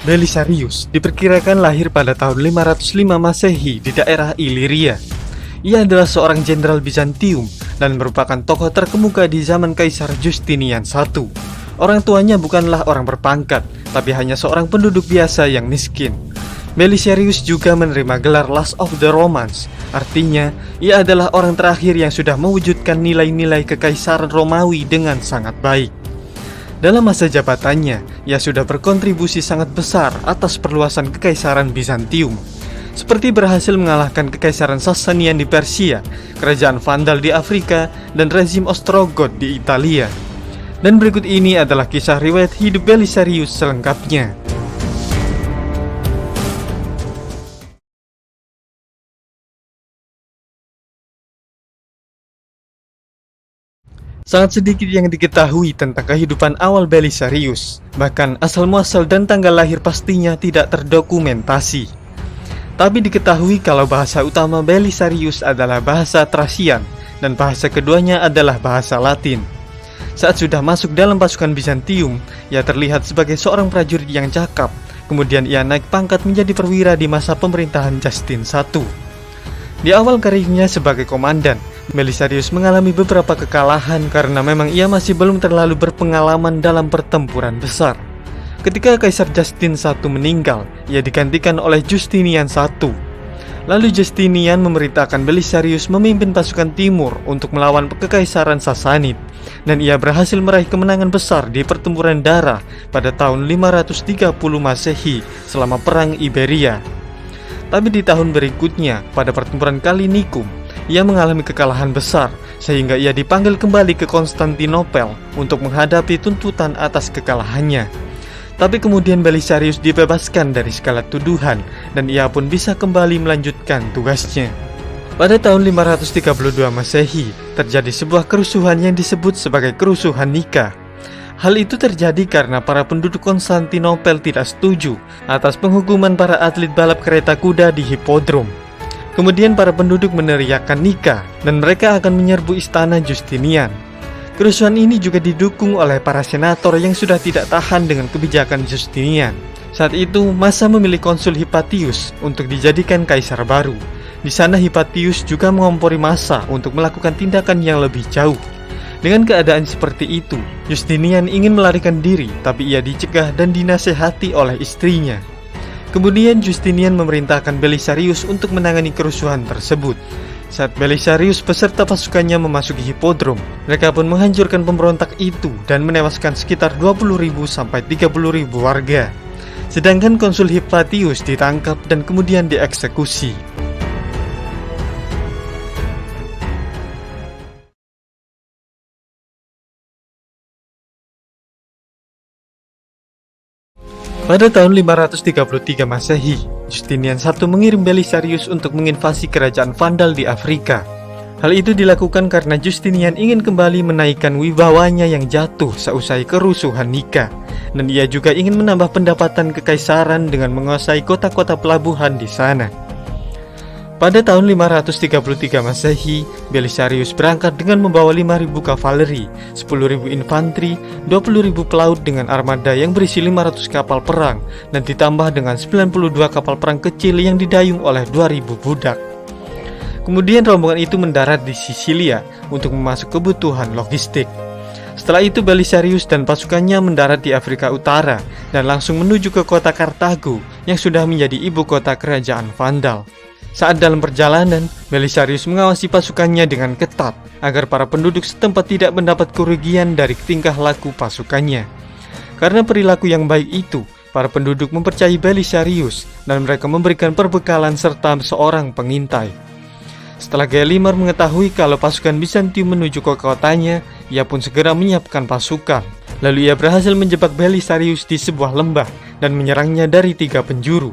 Belisarius diperkirakan lahir pada tahun 505 Masehi di daerah Iliria. Ia adalah seorang jenderal Bizantium dan merupakan tokoh terkemuka di zaman Kaisar Justinian I. Orang tuanya bukanlah orang berpangkat, tapi hanya seorang penduduk biasa yang miskin. Belisarius juga menerima gelar Last of the Romans, artinya ia adalah orang terakhir yang sudah mewujudkan nilai-nilai kekaisaran Romawi dengan sangat baik. Dalam masa jabatannya, ia sudah berkontribusi sangat besar atas perluasan kekaisaran Bizantium, seperti berhasil mengalahkan kekaisaran Sasanian di Persia, kerajaan Vandal di Afrika, dan rezim Ostrogoth di Italia. Dan berikut ini adalah kisah riwayat hidup Belisarius selengkapnya. Sangat sedikit yang diketahui tentang kehidupan awal Belisarius, bahkan asal-muasal dan tanggal lahir pastinya tidak terdokumentasi. Tapi diketahui kalau bahasa utama Belisarius adalah bahasa Thracian, dan bahasa keduanya adalah bahasa Latin. Saat sudah masuk dalam pasukan Bizantium, ia terlihat sebagai seorang prajurit yang cakap. Kemudian ia naik pangkat menjadi perwira di masa pemerintahan Justin I. Di awal karirnya sebagai komandan, Belisarius mengalami beberapa kekalahan karena memang ia masih belum terlalu berpengalaman dalam pertempuran besar. Ketika Kaisar Justin I meninggal, ia digantikan oleh Justinian I. Lalu Justinian memerintahkan Belisarius memimpin pasukan timur untuk melawan kekaisaran Sasanid, dan ia berhasil meraih kemenangan besar di pertempuran darah pada tahun 530 Masehi selama Perang Iberia. Tapi di tahun berikutnya, pada pertempuran Kalinikum, ia mengalami kekalahan besar, sehingga ia dipanggil kembali ke Konstantinopel untuk menghadapi tuntutan atas kekalahannya. Tapi kemudian Belisarius dibebaskan dari segala tuduhan, dan ia pun bisa kembali melanjutkan tugasnya. Pada tahun 532 Masehi, terjadi sebuah kerusuhan yang disebut sebagai kerusuhan Nika. Hal itu terjadi karena para penduduk Konstantinopel tidak setuju atas penghukuman para atlet balap kereta kuda di hipodrom. Kemudian para penduduk meneriakkan Nika, dan mereka akan menyerbu istana Justinian. Kerusuhan ini juga didukung oleh para senator yang sudah tidak tahan dengan kebijakan Justinian. Saat itu, massa memilih konsul Hipatius untuk dijadikan kaisar baru. Di sana Hipatius juga mengompori massa untuk melakukan tindakan yang lebih jauh. Dengan keadaan seperti itu, Justinian ingin melarikan diri, tapi ia dicegah dan dinasehati oleh istrinya. Kemudian Justinian memerintahkan Belisarius untuk menangani kerusuhan tersebut. Saat Belisarius beserta pasukannya memasuki hipodrom, mereka pun menghancurkan pemberontak itu dan menewaskan sekitar 20.000 sampai 30.000 warga. Sedangkan konsul Hipatius ditangkap dan kemudian dieksekusi. Pada tahun 533 Masehi, Justinian I mengirim Belisarius untuk menginvasi kerajaan Vandal di Afrika. Hal itu dilakukan karena Justinian ingin kembali menaikkan wibawanya yang jatuh seusai kerusuhan Nika, dan ia juga ingin menambah pendapatan kekaisaran dengan menguasai kota-kota pelabuhan di sana. Pada tahun 533 Masehi, Belisarius berangkat dengan membawa 5.000 kavaleri, 10.000 infanteri, 20.000 pelaut dengan armada yang berisi 500 kapal perang, dan ditambah dengan 92 kapal perang kecil yang didayung oleh 2.000 budak. Kemudian rombongan itu mendarat di Sisilia untuk memasuk kebutuhan logistik. Setelah itu Belisarius dan pasukannya mendarat di Afrika Utara dan langsung menuju ke kota Kartago yang sudah menjadi ibu kota kerajaan Vandal. Saat dalam perjalanan, Belisarius mengawasi pasukannya dengan ketat agar para penduduk setempat tidak mendapat kerugian dari tingkah laku pasukannya. Karena perilaku yang baik itu, para penduduk mempercayai Belisarius dan mereka memberikan perbekalan serta seorang pengintai. Setelah Gelimer mengetahui kalau pasukan Bizantium menuju ke kotanya, ia pun segera menyiapkan pasukan. Lalu ia berhasil menjebak Belisarius di sebuah lembah dan menyerangnya dari 3 penjuru.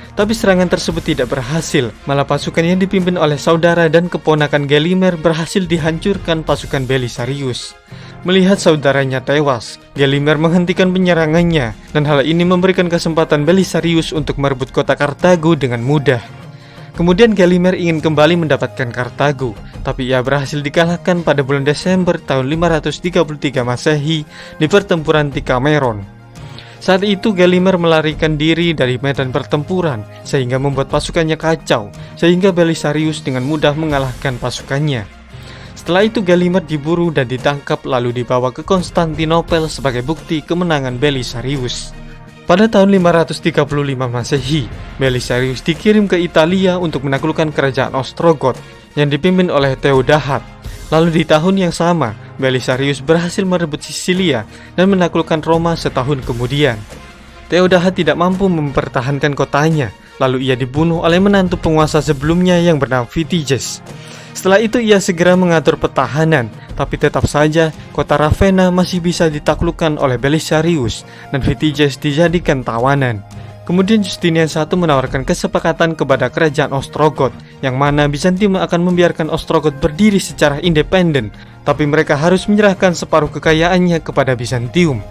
Tapi serangan tersebut tidak berhasil, malah pasukan yang dipimpin oleh saudara dan keponakan Gelimer berhasil dihancurkan pasukan Belisarius. Melihat saudaranya tewas, Gelimer menghentikan penyerangannya, dan hal ini memberikan kesempatan Belisarius untuk merebut kota Kartago dengan mudah. Kemudian Gelimer ingin kembali mendapatkan Kartago, tapi ia berhasil dikalahkan pada bulan Desember tahun 533 Masehi di pertempuran Tikameron. Saat itu Gelimer melarikan diri dari medan pertempuran sehingga membuat pasukannya kacau, sehingga Belisarius dengan mudah mengalahkan pasukannya. Setelah itu Gelimer diburu dan ditangkap lalu dibawa ke Konstantinopel sebagai bukti kemenangan Belisarius. Pada tahun 535 Masehi, Belisarius dikirim ke Italia untuk menaklukkan kerajaan Ostrogot yang dipimpin oleh Theodahat. Lalu di tahun yang sama, Belisarius berhasil merebut Sisilia dan menaklukkan Roma setahun kemudian. Theodahat tidak mampu mempertahankan kotanya, lalu ia dibunuh oleh menantu penguasa sebelumnya yang bernama Vitiges. Setelah itu ia segera mengatur pertahanan, tapi tetap saja kota Ravenna masih bisa ditaklukkan oleh Belisarius dan Vitiges dijadikan tawanan. Kemudian Justinian I menawarkan kesepakatan kepada kerajaan Ostrogot, yang mana Bizantium akan membiarkan Ostrogot berdiri secara independen, tapi mereka harus menyerahkan separuh kekayaannya kepada Bizantium.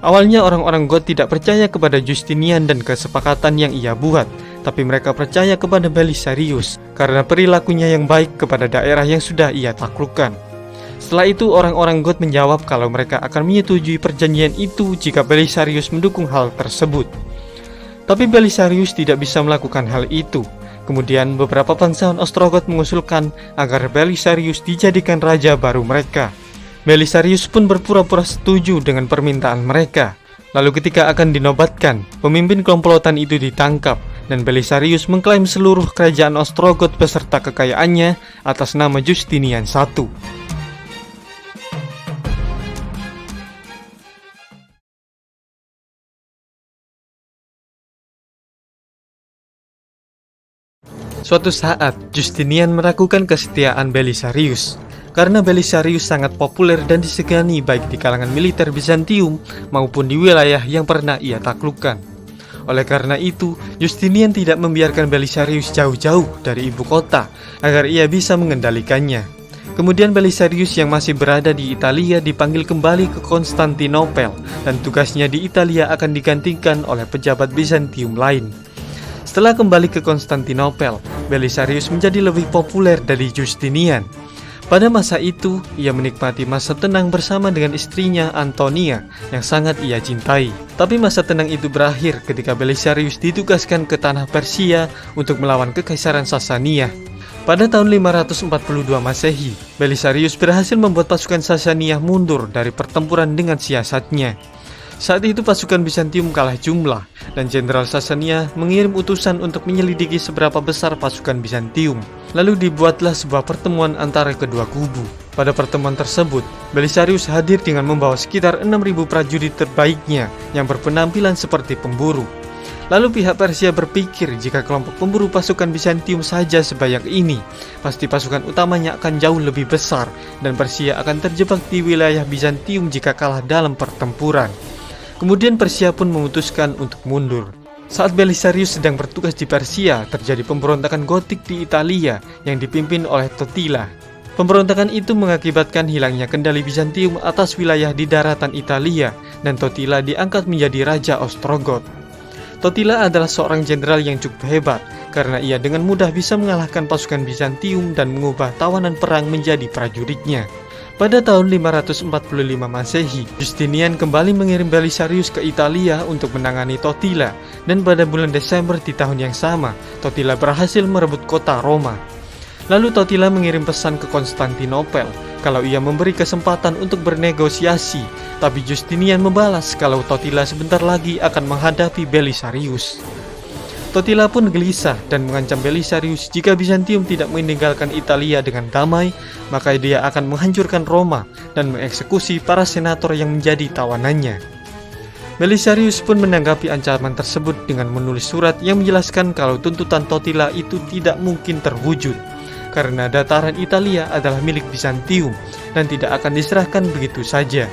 Awalnya orang-orang Goth tidak percaya kepada Justinian dan kesepakatan yang ia buat, tapi mereka percaya kepada Belisarius karena perilakunya yang baik kepada daerah yang sudah ia taklukkan. Setelah itu orang-orang Goth menjawab kalau mereka akan menyetujui perjanjian itu jika Belisarius mendukung hal tersebut. Tapi Belisarius tidak bisa melakukan hal itu. Kemudian beberapa bangsawan Ostrogot mengusulkan agar Belisarius dijadikan raja baru mereka. Belisarius pun berpura-pura setuju dengan permintaan mereka. Lalu ketika akan dinobatkan, pemimpin komplotan itu ditangkap dan Belisarius mengklaim seluruh kerajaan Ostrogot beserta kekayaannya atas nama Justinian I. Suatu saat, Justinian meragukan kesetiaan Belisarius karena Belisarius sangat populer dan disegani baik di kalangan militer Bizantium maupun di wilayah yang pernah ia taklukkan. Oleh karena itu, Justinian tidak membiarkan Belisarius jauh-jauh dari ibu kota agar ia bisa mengendalikannya. Kemudian Belisarius yang masih berada di Italia dipanggil kembali ke Konstantinopel dan tugasnya di Italia akan digantikan oleh pejabat Bizantium lain. Setelah kembali ke Konstantinopel, Belisarius menjadi lebih populer dari Justinian. Pada masa itu, ia menikmati masa tenang bersama dengan istrinya Antonia yang sangat ia cintai. Tapi masa tenang itu berakhir ketika Belisarius ditugaskan ke tanah Persia untuk melawan Kekaisaran Sasania. Pada tahun 542 Masehi, Belisarius berhasil membuat pasukan Sasania mundur dari pertempuran dengan siasatnya. Saat itu pasukan Bizantium kalah jumlah dan Jenderal Sasania mengirim utusan untuk menyelidiki seberapa besar pasukan Bizantium. Lalu dibuatlah sebuah pertemuan antara kedua kubu. Pada pertemuan tersebut, Belisarius hadir dengan membawa sekitar 6.000 prajurit terbaiknya yang berpenampilan seperti pemburu. Lalu pihak Persia berpikir jika kelompok pemburu pasukan Bizantium saja sebanyak ini, pasti pasukan utamanya akan jauh lebih besar dan Persia akan terjebak di wilayah Bizantium jika kalah dalam pertempuran. Kemudian Persia pun memutuskan untuk mundur. Saat Belisarius sedang bertugas di Persia, terjadi pemberontakan Gotik di Italia yang dipimpin oleh Totila. Pemberontakan itu mengakibatkan hilangnya kendali Bizantium atas wilayah di daratan Italia dan Totila diangkat menjadi Raja Ostrogot. Totila adalah seorang jenderal yang cukup hebat karena ia dengan mudah bisa mengalahkan pasukan Bizantium dan mengubah tawanan perang menjadi prajuritnya. Pada tahun 545 Masehi, Justinian kembali mengirim Belisarius ke Italia untuk menangani Totila, dan pada bulan Desember di tahun yang sama, Totila berhasil merebut kota Roma. Lalu Totila mengirim pesan ke Konstantinopel kalau ia memberi kesempatan untuk bernegosiasi, tapi Justinian membalas kalau Totila sebentar lagi akan menghadapi Belisarius. Totila pun gelisah dan mengancam Belisarius jika Bizantium tidak meninggalkan Italia dengan damai, maka dia akan menghancurkan Roma dan mengeksekusi para senator yang menjadi tawanannya. Belisarius pun menanggapi ancaman tersebut dengan menulis surat yang menjelaskan kalau tuntutan Totila itu tidak mungkin terwujud, karena dataran Italia adalah milik Bizantium dan tidak akan diserahkan begitu saja.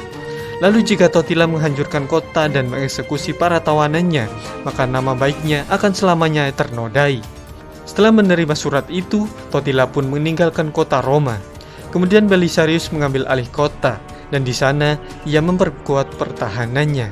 Lalu jika Totila menghancurkan kota dan mengeksekusi para tawanannya, maka nama baiknya akan selamanya ternodai. Setelah menerima surat itu, Totila pun meninggalkan kota Roma. Kemudian Belisarius mengambil alih kota, dan di sana ia memperkuat pertahanannya.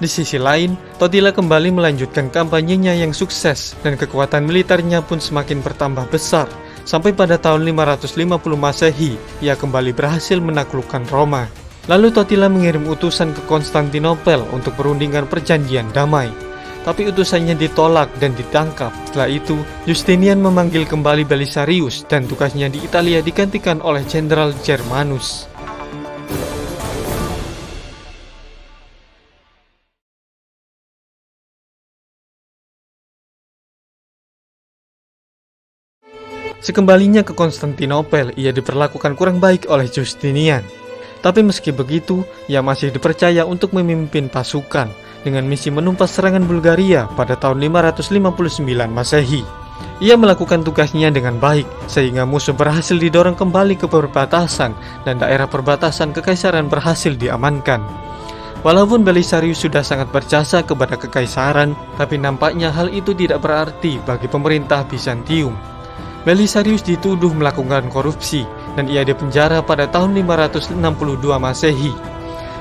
Di sisi lain, Totila kembali melanjutkan kampanyenya yang sukses, dan kekuatan militernya pun semakin bertambah besar. Sampai pada tahun 550 Masehi, ia kembali berhasil menaklukkan Roma. Lalu Totila mengirim utusan ke Konstantinopel untuk perundingan perjanjian damai. Tapi utusannya ditolak dan ditangkap. Setelah itu, Justinian memanggil kembali Belisarius dan tugasnya di Italia digantikan oleh Jenderal Germanus. Sekembalinya ke Konstantinopel, ia diperlakukan kurang baik oleh Justinian. Tapi meski begitu, ia masih dipercaya untuk memimpin pasukan dengan misi menumpas serangan Bulgaria pada tahun 559 Masehi. Ia melakukan tugasnya dengan baik, sehingga musuh berhasil didorong kembali ke perbatasan dan daerah perbatasan kekaisaran berhasil diamankan. Walaupun Belisarius sudah sangat berjasa kepada kekaisaran, tapi nampaknya hal itu tidak berarti bagi pemerintah Bizantium. Belisarius dituduh melakukan korupsi dan ia dipenjara pada tahun 562 Masehi.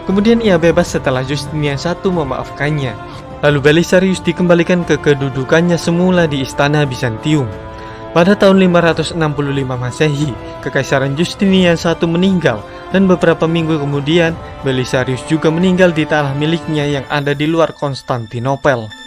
Kemudian ia bebas setelah Justinian I memaafkannya. Lalu Belisarius dikembalikan ke kedudukannya semula di istana Bizantium. Pada tahun 565 Masehi, Kekaisaran Justinian I meninggal dan beberapa minggu kemudian Belisarius juga meninggal di tanah miliknya yang ada di luar Konstantinopel.